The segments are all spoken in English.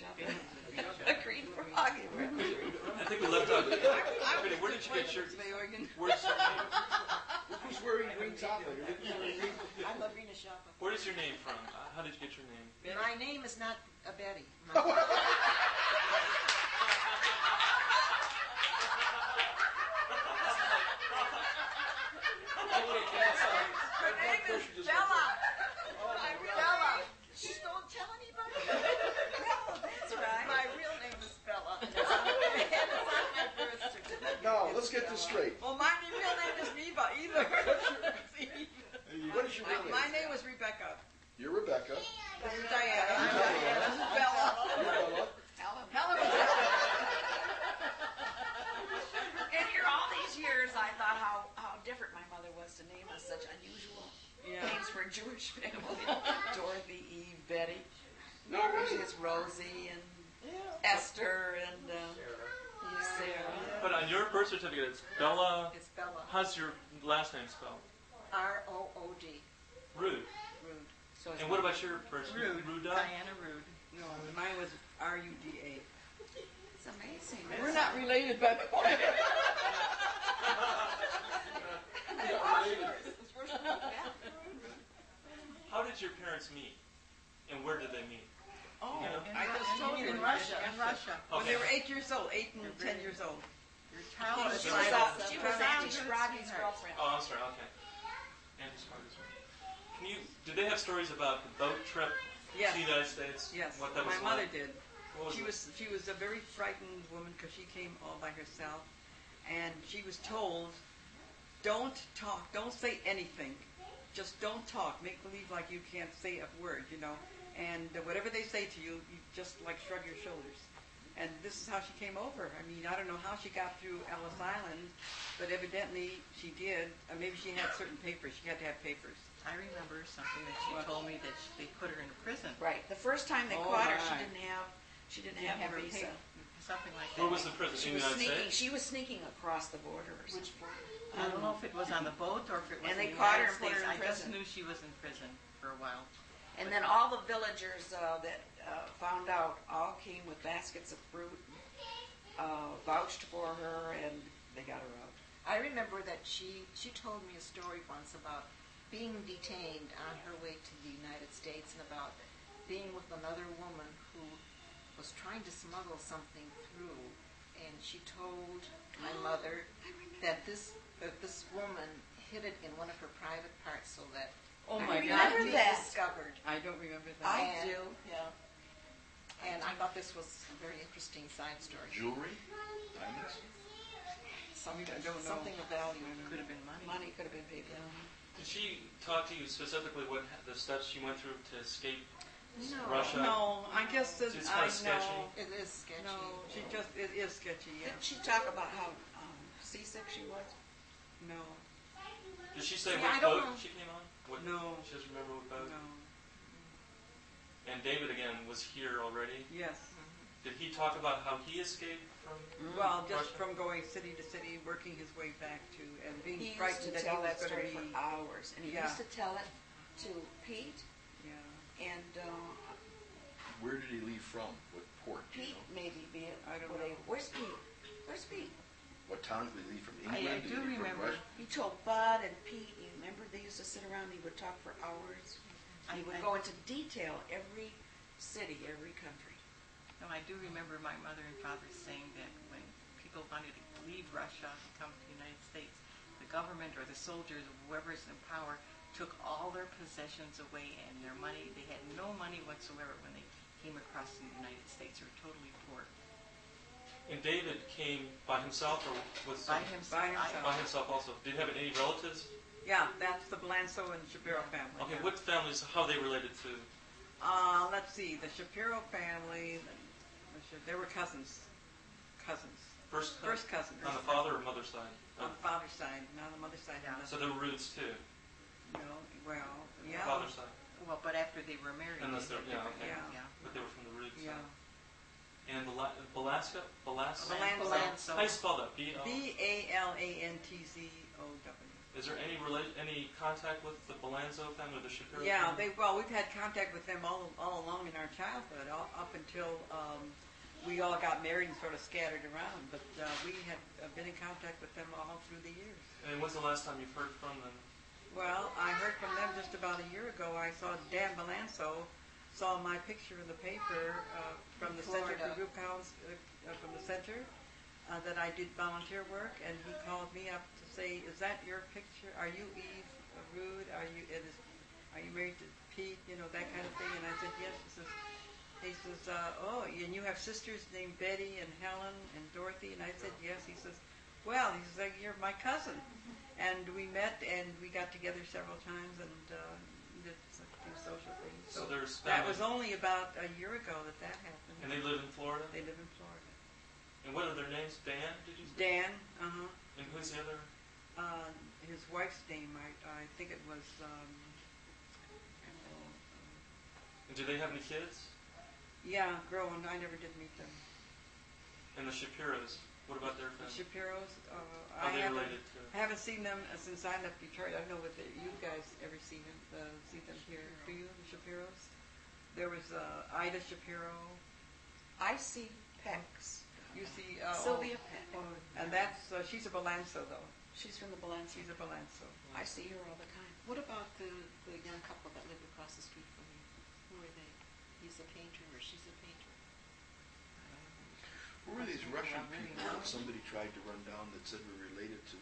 shopping. A green frog. I think we left out. Where did you get your? Where's your name? Who's wearing green top? I'm Arena shopping. Where is your name from? How did you get your name? My name is not a Betty. Her name is Bella. Bella. Just don't tell anybody. No, that's right. My real name is Bella. And it's on my birth certificate. No, let's get this straight. Well, my real name isn't Eva either. What is your real name? My name was Rebecca. You're Rebecca. This is Diana. I'm Diana. This is Bella. Bella. Helen. And here all these years, I thought how different my mother was to name us such unusual names for a Jewish family. Dorothy, Eve, Betty. No, Usually it's Rosie and Esther and Sarah. But on your birth certificate, it's Bella. It's Bella. How's your last name spelled? R-O-O-D. Rood. Rude. So it's And what about your birth certificate? Rude. Ruda? Diana Rood. No, mine was R-U-D-A. It's amazing. We're not related, by the way. How did your parents meet? And where did they meet? Oh, You know? I just told you in Russia. In Russia. When Okay. they were 8 years old, 8 and 10 years old. Your child is She was Andy Scroggy's girlfriend. Oh, I'm sorry. Okay. And as far as can you? Did they have stories about the boat trip Yes. to the United States? Yes, What that was my mother like? did. What was She was a very frightened woman because she came all by herself, and she was told, "Don't talk, don't say anything, just don't talk. Make believe like you can't say a word, you know. And whatever they say to you, you just like shrug your shoulders." And this is how she came over. I mean, I don't know how she got through Ellis Island, but evidently she did. Maybe she had certain papers. She had to have papers. I remember something that she told me that they put her in a prison. Right. The first time they Oh, caught her, my. she didn't have a visa. Something like that. Where was the prison? She In the was United sneaking. States? She was sneaking across the border or something. I don't know if it was on the boat or if it was And in they the caught her United and put her States. in I just prison. knew she was in prison for a while. And then all the villagers that found out all came with baskets of fruit, vouched for her, and they got her out. I remember that she told me a story once about being detained on her way to the United States and about being with another woman who was trying to smuggle something through, and she told my mother that this woman hid it in one of her private parts so that Oh it my would God. not be discovered. I don't remember that. I do. Yeah. And I thought this was a very interesting side story. Jewelry? Diamonds? Something, I don't know. something of value. Could have been money. Money could have been paper. Did she talk to you specifically what the steps she went through to escape No. Russia? No, I guess that It's I kinda sketchy. know. It is sketchy. No, it is sketchy. Yeah. Did she talk about how seasick she was? No, Did she say Yeah, I what don't boat know. she came on? What, No. She doesn't remember what boat? no. And David, again, was here already. Yes. Did he talk about how he escaped from Well, just Russia? from going city to city, working his way back to, and being He used frightened to that he tell was that going story to for be. hours, and he Yeah. used to tell it to Pete, Yeah. and Where did he leave from? What port? Do you Pete know? maybe be it. I don't whatever. know. Where's Pete? Where's Pete? What town did he leave from? I England? Did do he leave from remember. Russia? He told Bud and Pete. You remember they used to sit around. He would talk for hours. He would go into detail every city, every country. No, I do remember my mother and father saying that when people wanted to leave Russia and come to the United States, the government or the soldiers, whoever's in power, took all their possessions away and their money. They had no money whatsoever when they came across the United States. They were totally poor. And David came by himself or was By himself. By himself. by himself also? Did he have any relatives? Yeah, that's the Blanso and Shapiro family. Okay, yeah. what families, how they related to? Let's see, the Shapiro family, they were cousins. First Cousins. on the father or mother's side? On the father's side, not on the mother's side. Yeah. So they were Roods too, No, well, the yeah. father's side. Well, but after they were married, Unless they they're, had yeah, different- okay. Yeah. But they were from the Roods Yeah. side. And Belasco? Belanzo. How do you spell that? B-O? Balantzo. Is there any contact with the Balanzo family or the Shapiro Yeah, family? we've had contact with them all along in our childhood, up until we all got married and sort of scattered around. But we had been in contact with them all through the years. And when's the last time you've heard from them? Well, I heard from them just about a year ago. I saw Dan Balanzo saw my picture in the paper from the Center for Group Counts, from the center, that I did volunteer work, and he called me up to say, "Is that your picture? Are you Eve Rood? Are you married to Pete? You know, that kind of thing." And I said, "Yes." He says, "Oh, and you have sisters named Betty and Helen and Dorothy?" And I said, "Yes." He says, "Well," he says, "you're my cousin." And we met and we got together several times and did a few social things. So there's that was only about a year ago that happened. And they live in Florida? They live in Florida. And what are their names? Dan, did you say? Dan, And who's the other? his wife's name, I think it was, And do they have any kids? yeah, grown. I never did meet them. And the Shapiros, what about their The family? Shapiros, Are they related to? I haven't seen them since I left Detroit. I don't know whether you guys ever see them here. Do you, the Shapiros? There was Ida Shapiro. I see Peck's. You see Sylvia Peck. and that's she's a Balanzo though. She's from the Balanzo. She's a Balanzo. I see her all the time. What about the young couple that live across the street from you? Who are they? He's a painter or she's a painter? Who were these Russian people that somebody tried to run down that said were related to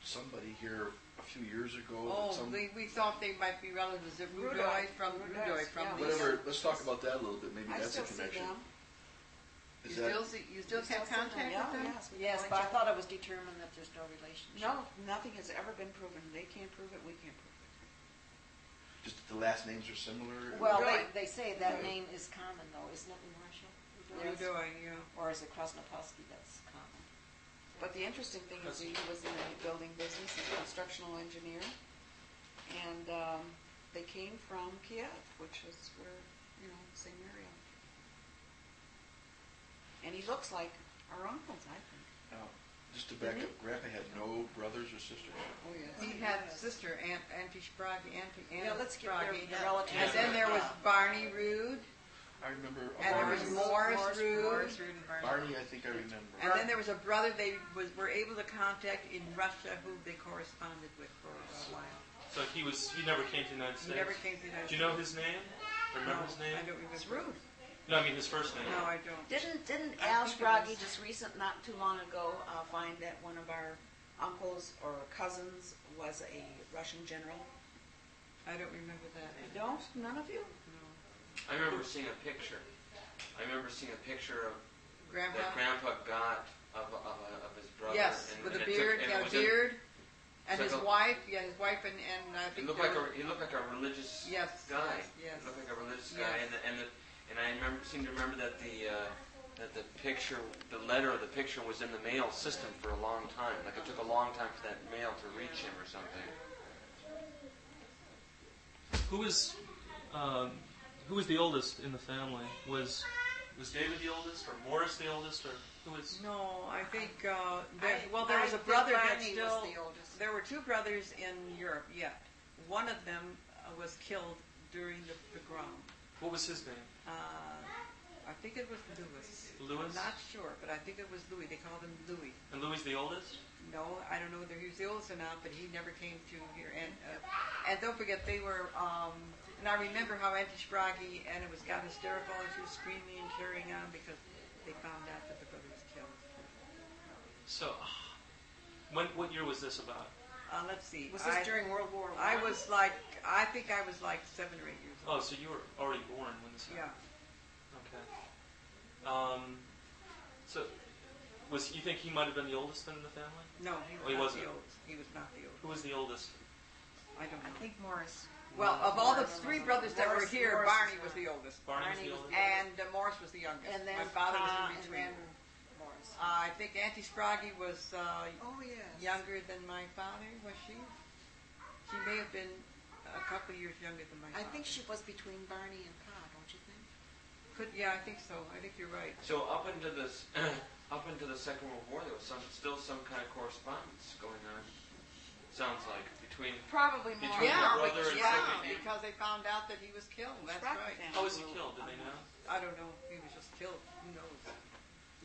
somebody here a few years ago? Oh, that we thought they might be relatives of Rudoy. Rudoy from Rudoy, the yeah. whatever. Let's talk about that a little bit. Maybe I that's a still see connection. them. Is You that still have contact Yeah, with them? yes. we Yes, go but I into- thought it was determined that there's no relationship. No, nothing has ever been proven. They can't prove it. We can't prove it. just that the last names are similar? Well, Rudoy. they say that name is common, though, isn't it in Russia? Rudoy, yeah. Or is it Krasnopolsky that's common? But the interesting thing is he was in the building business, he's a constructional engineer, and they came from Kiev, which is where, same area. And he looks like our uncles, I think. Now, just to back up, Grandpa had no brothers or sisters? Oh, yes. He had a sister, Auntie Sprague, Auntie Yeah, let's get Sprague. the relatives. And then there was Barney Rood, I remember and there was Morris Rood. Morris Rood and Barney. Barney, I think I remember. And then there was a brother they were able to contact in Russia who they corresponded with for a while. So he never came to the United States? He never came to the United Do you know his name? Remember his name? I don't remember. It's rude. No, I mean his first name. No, I don't. Didn't I Al think it Sprague was- just not too long ago find that one of our uncles or cousins was a Russian general? I don't remember that. Don't? None of you? No. I remember seeing a picture. Of Grandpa? that Grandpa got of his brother. Yes, and- with and a it beard. took- He had and it a was in- beard. And it's his like a- wife, his wife and I He think looked they like were- he looked like a religious Yes, guy. yes. He looked like a religious Yes. guy, and I seem to remember that the picture, the letter of the picture was in the mail system for a long time. Like it took a long time for that mail to reach him or something. Who was the oldest in the family? Was David the oldest, or Morris the oldest, or who was? No, I think, there I was a think brother that Barney still, was the oldest. there were two brothers in Europe, yeah. One of them was killed during the pogrom. What was his name? I think it was Louis. Louis? I'm not sure, but I think it was Louis. They called him Louis. And Louis the oldest? No, I don't know whether he was the oldest or not, but he never came to here. And don't forget, they were, and I remember how Auntie Sprague, and it got hysterical, and she was screaming and carrying on because they found out that the brother was killed. So, what year was this about? Let's see. Was this during World War I I? think I was like 7 or 8 years Oh, old. so you were already born when this happened. Yeah. Okay. So, you think he might have been the oldest in the family? No, he was Oh, he not wasn't. the oldest. He was not the oldest. Who was the oldest? I don't I know. think Morris. Well, of all the three brothers that were here, Morris Barney was was the oldest. Barney was Barney the was oldest? And Morris was the youngest. And then My father was Pa, in and between. then Morris. I think Auntie Sprague was Oh, yes. younger than my father, was she? She may have been a couple of years younger than my I father. think she was between Barney and Pa, don't you think? Yeah, I think so. I think you're right. So up into the Second World War, there was still some kind of correspondence going on. Sounds like between. Probably more. Between Yeah, your brother and yeah, Sophie. because they found out that he was killed. That's Sprague right. family How was he were killed? Did they know? I don't know. He was just killed. Who knows?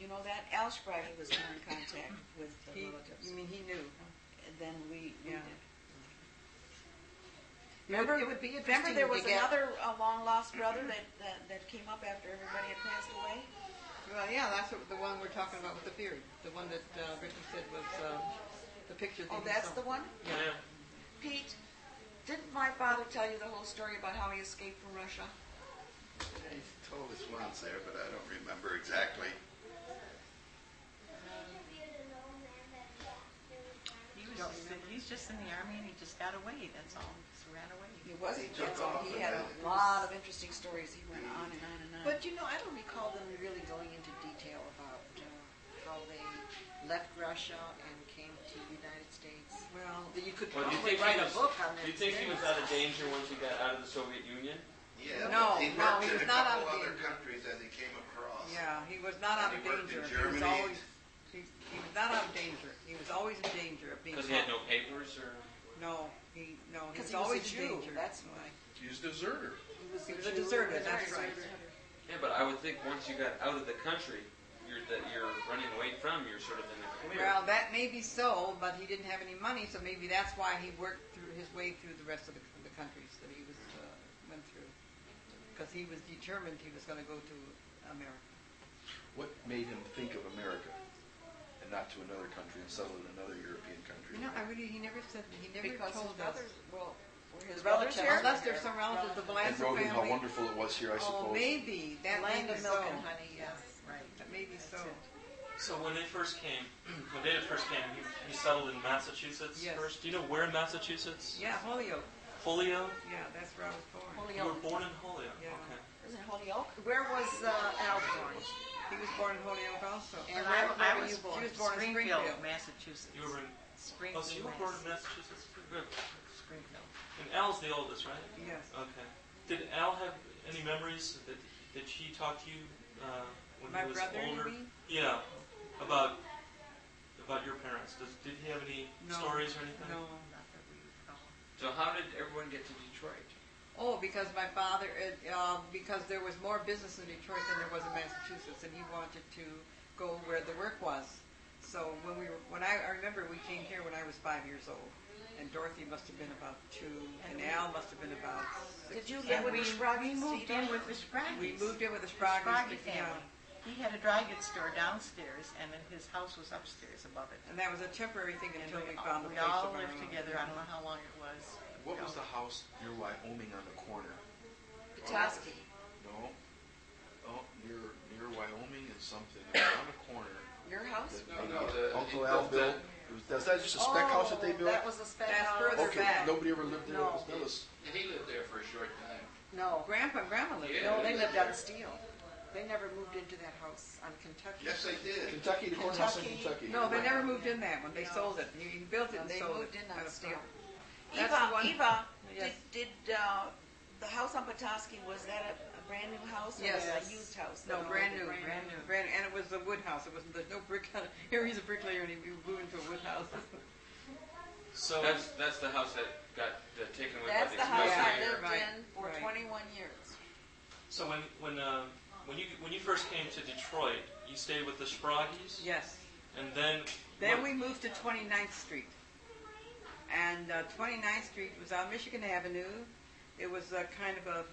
You know that Al Sprague was more in contact with the He, relatives. you mean he knew? Than we Yeah. did. Remember, it would be Remember interesting there was to get. another long lost brother that came up after everybody had passed away? Well, yeah, that's the one we're talking about with the beard. The one that Ricky said was the picture that Oh, he that's saw. the one? Yeah. Pete, didn't my father tell you the whole story about how he escaped from Russia? He told us once there, but I don't remember exactly. He's just in the army and he just got away. That's all. Just ran away. He wasn't. He took off He and had a then- lot of interesting stories. He went on and on and on. But you know, I don't recall them really going into detail about how they left Russia and came to the United States. Well, You could Well, do you probably think write he a was? book on that. Do you think he was out of danger once he got out of the Soviet Union? Yeah, No, he no, worked he in was a not couple out of other danger. countries that he came across. yeah, he was not out And of he worked danger. in He was Germany. always he was not out of danger. He was always in danger of being Because he had caught. no papers, or No, he Because was he was always a in Jew. danger. That's why. He was a deserter. He was He was a Jew. deserter, that's right. yeah, but I would think once you got out of the country, that you're running away from, you're sort of in the clear. Well, that may be so, but he didn't have any money, so maybe that's why he worked through his way through the rest of the countries that he was went through, because he was determined he was going to go to America. What made him think of America and not to another country and settle in another European country? You know, he never said, he never Because his told us. brothers, well, were his The brothers relatives, here? unless there's some relatives of the And Blanchard wrote him how family. wonderful it was here, I suppose. Oh, maybe that may Land be of so. milk and honey, yes. Right. That may be so. So when they first came, when David first came, he settled in Massachusetts Yes. first. Do you know where in Massachusetts? Yeah, Holyoke. Holyoke? Yeah, that's where I was born. You were born in Holyoke. Yeah. Okay. Isn't it Holyoke? Where was Al born? He was born in Holyoke also. And I where were was you born? She was born in Springfield, Springfield. Massachusetts. You were in. Springfield, Oh, so you were born in Massachusetts. Good. Springfield. And Al's the oldest, right? Yes. Okay. Did Al have any memories that did he talk to you when My he was brother, you older? mean? Yeah, about your parents. Did he have any No. stories or anything? No. Not that we recall. So how did everyone get to Detroit? Oh, because my father, because there was more business in Detroit than there was in Massachusetts, and he wanted to go where the work was. So when I remember we came here when I was 5 years old, and Dorothy must have been about 2, and Al must have been about 6. Did you And live with the Spragues? we moved in with the Spragues. We moved in with the The Spragues. Sprague Yeah. family. He had a dry goods store downstairs, and then his house was upstairs above it. And that was a temporary thing And until we we found a we place all of our lived own. together. I don't know how long it was. What was the house near Wyoming on the corner? Petoskey. No. Oh, near Wyoming and something. It was on the corner. Your house? that No, the- Uncle he Al built built. Was that just a spec house that they built? That was a spec That's house. further Okay, back. nobody ever lived there. No. That was He lived there for a short time. No, Grandpa and Grandma lived Yeah. no, they lived on Steel. They never moved into that house on Kentucky. yes, they did. Kentucky, the courthouse in Kentucky. Kentucky. No, they Right. never moved in that one. They No. sold it. He built it and They sold moved it. in on At a Steel. farm. That's the Eva, one- Eva, Yes. did the house on Petoskey, was that a brand new house or Yes. was it a used house? No, brand new. brand new. And it was a wood house. It wasn't, there's no brick on it. Here he's a bricklayer and he moved into a wood house. So That's the house that got taken away That's by the the house I exterminator. lived Right, in for right. 21 years. so when you first came to Detroit, you stayed with the Spragues, Yes. and then Then we moved to 29th Street. And 29th Street was on Michigan Avenue. It was a kind of a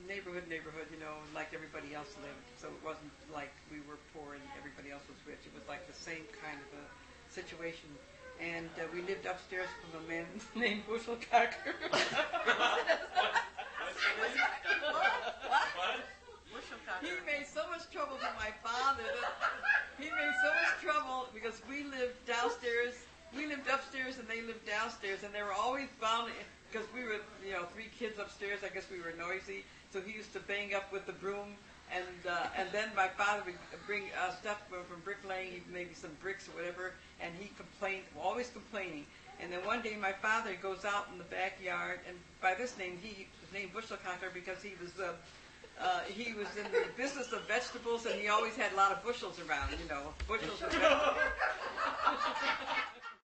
neighborhood, you know, like everybody else lived. So it wasn't like we were poor and everybody else was rich. It was like the same kind of a situation. And we lived upstairs from a man named Bushel Cocker. He made so much trouble for my father that he made so much trouble because we lived downstairs. We lived upstairs and they lived downstairs, and they were always bound because we were, you know, 3 kids upstairs. I guess we were noisy, so he used to bang up with the broom, and then my father would bring stuff from bricklaying, maybe some bricks or whatever, and he complained, always complaining. And then one day my father goes out in the backyard, and by this name he was named Bushelcocker because he was in the business of vegetables, and he always had a lot of bushels around, you know, bushels of vegetables.